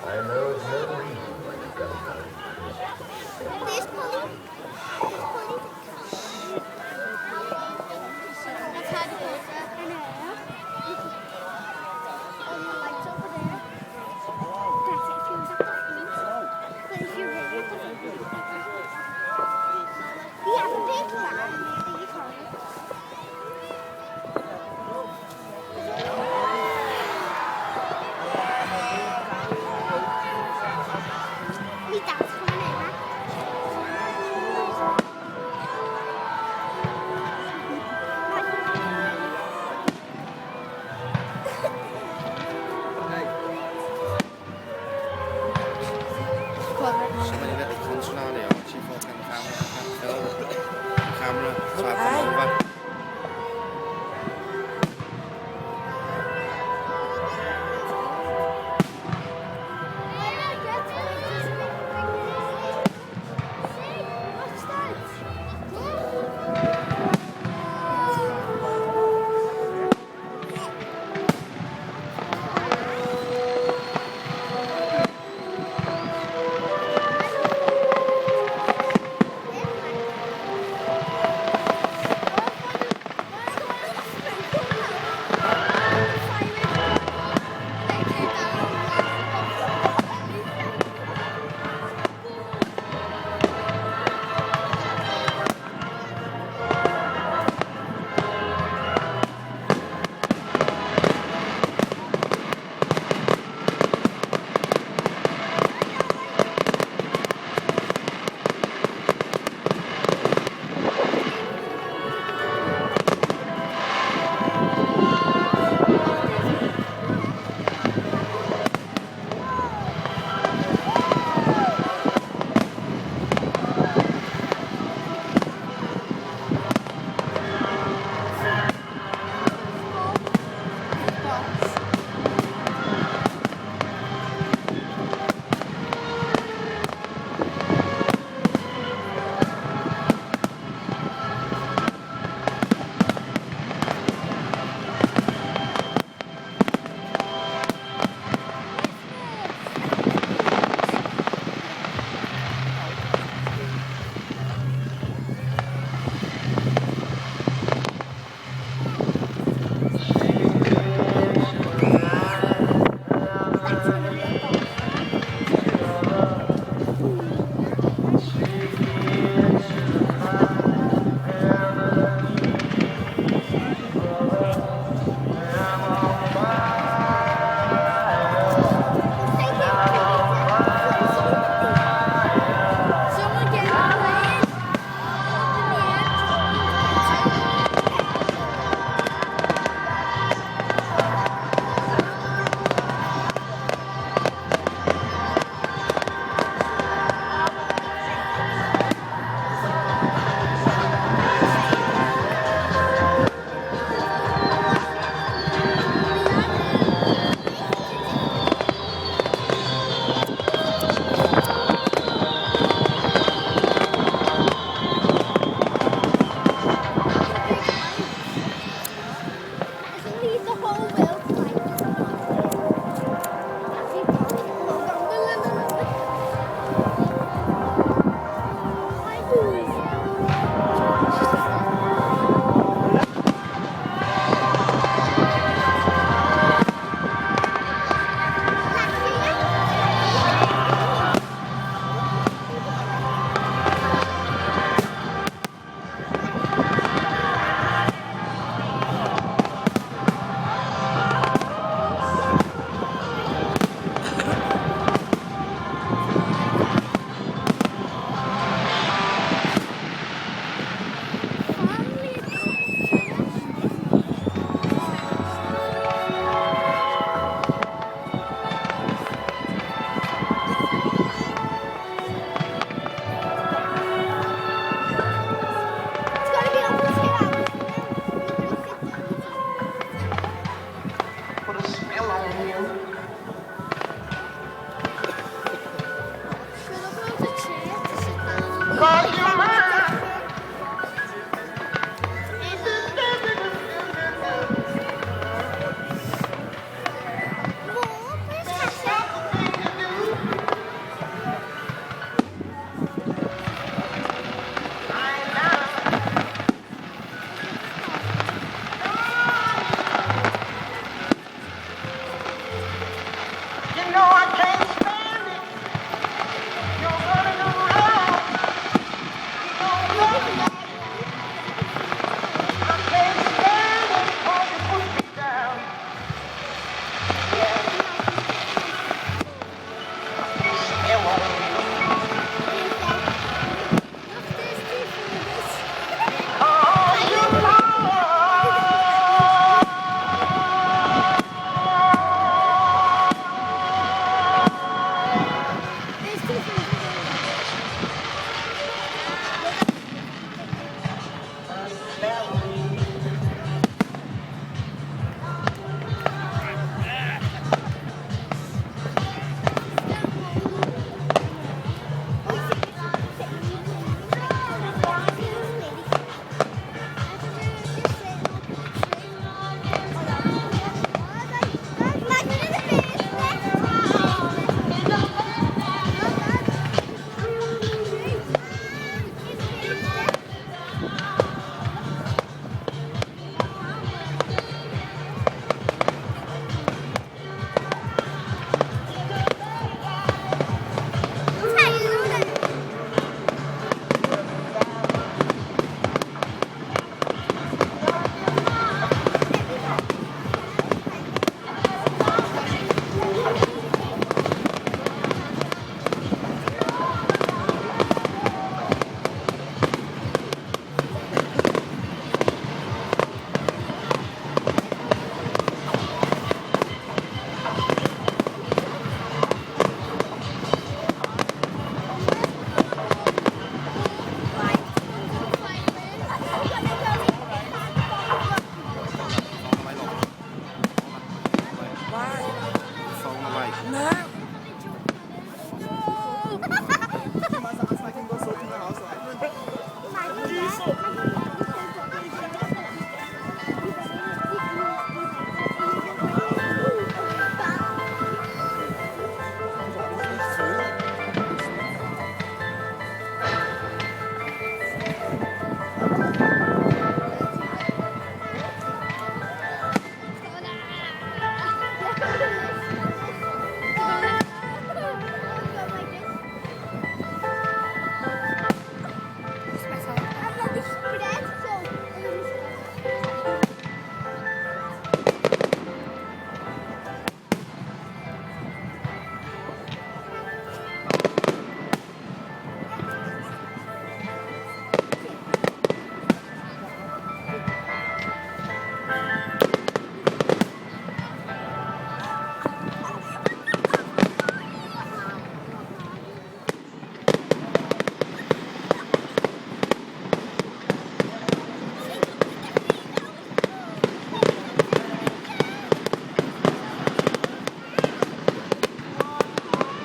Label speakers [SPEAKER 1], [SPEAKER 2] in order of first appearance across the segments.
[SPEAKER 1] I know no reason why you don't
[SPEAKER 2] This police, that's how to go. I know. On the lights over there. That's it. If you was at the front. But if you're really at the front, you have a big van that you can't. My dad's coming over.
[SPEAKER 3] Somebody get the console out of the archie fucking camera, swap them over.
[SPEAKER 1] know I can't stand it. You're running around. You know that I can't stand it. Cause you put me down. It won't. Cause you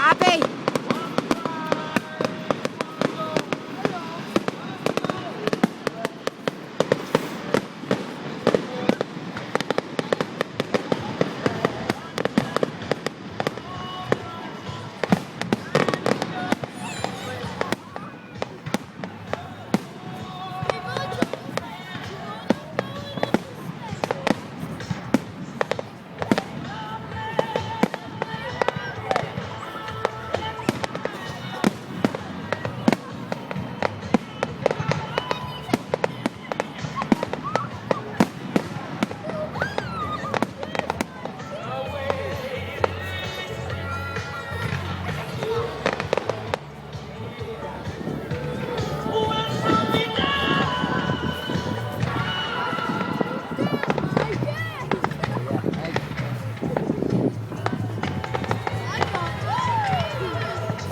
[SPEAKER 4] Abby.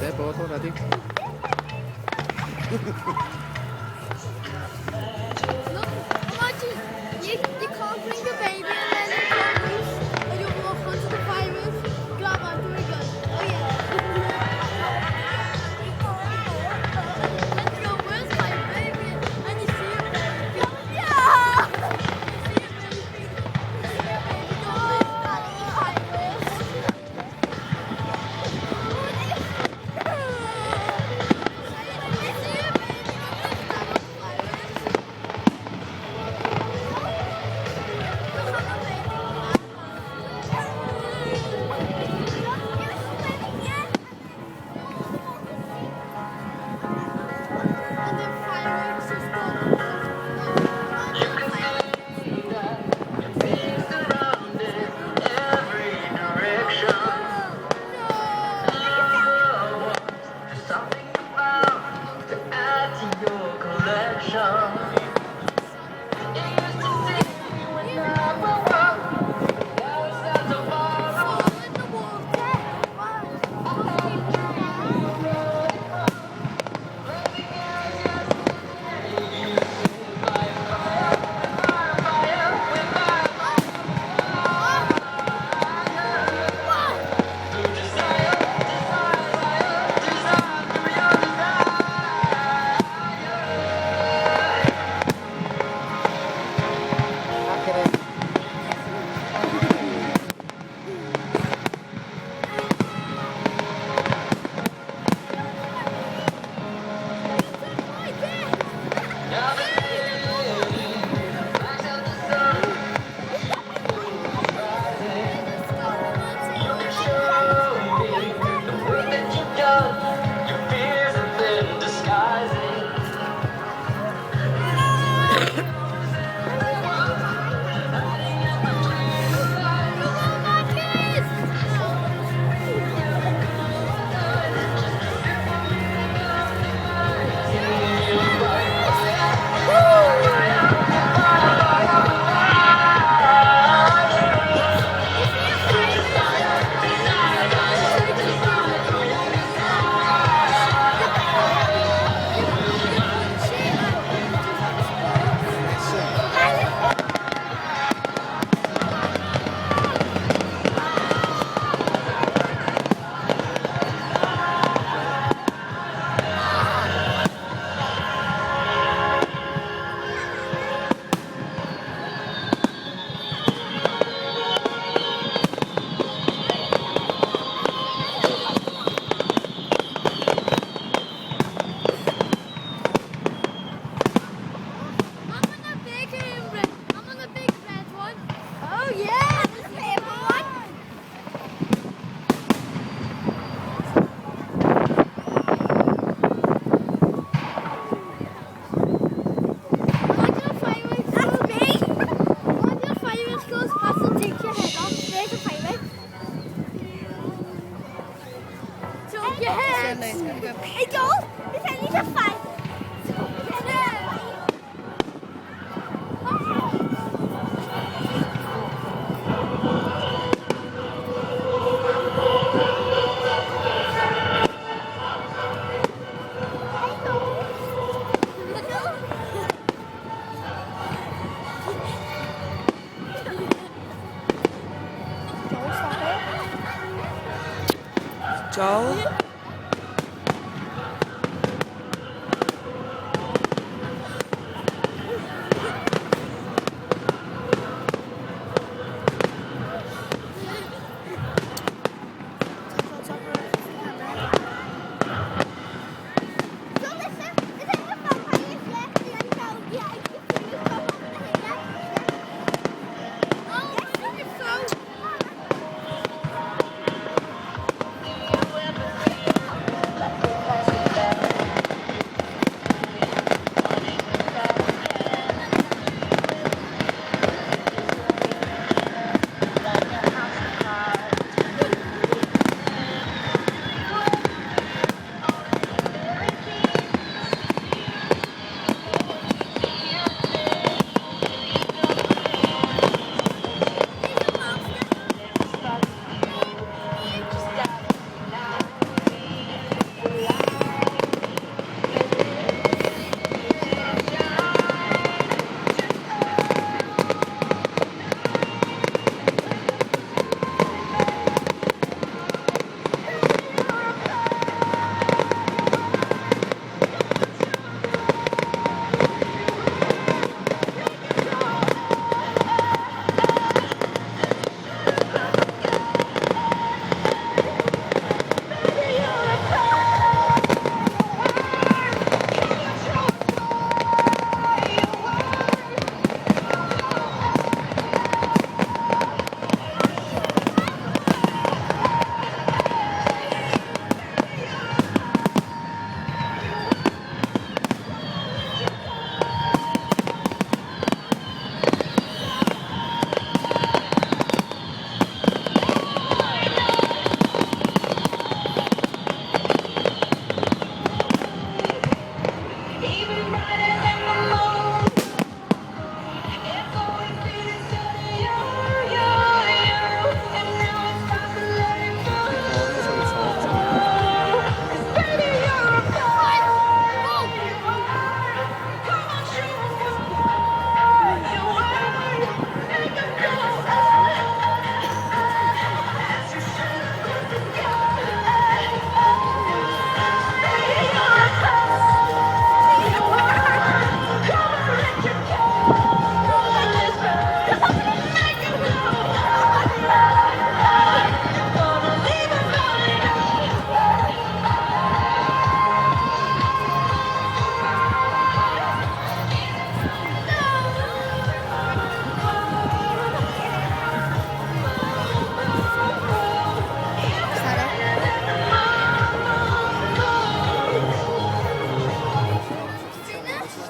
[SPEAKER 3] Để bố thôi là đi.
[SPEAKER 2] You can't bring the baby and then it can't loose and you walk onto the virus. Grab onto it, go. Oh yeah. Let's go, where's my baby? And you see your baby. Yeah! You see your baby. Go, virus. You see your baby. Yes! Ito! Isa isa five!
[SPEAKER 4] Joel?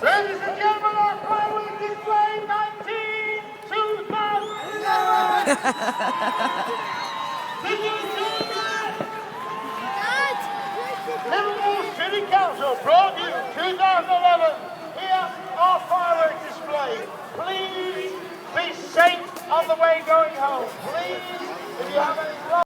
[SPEAKER 1] Ladies and gentlemen, our fireworks display 2011. Did you see that? Liverpool City Council brought you 2011. Here, our fireworks display. Please be safe on the way going home. Please, if you have any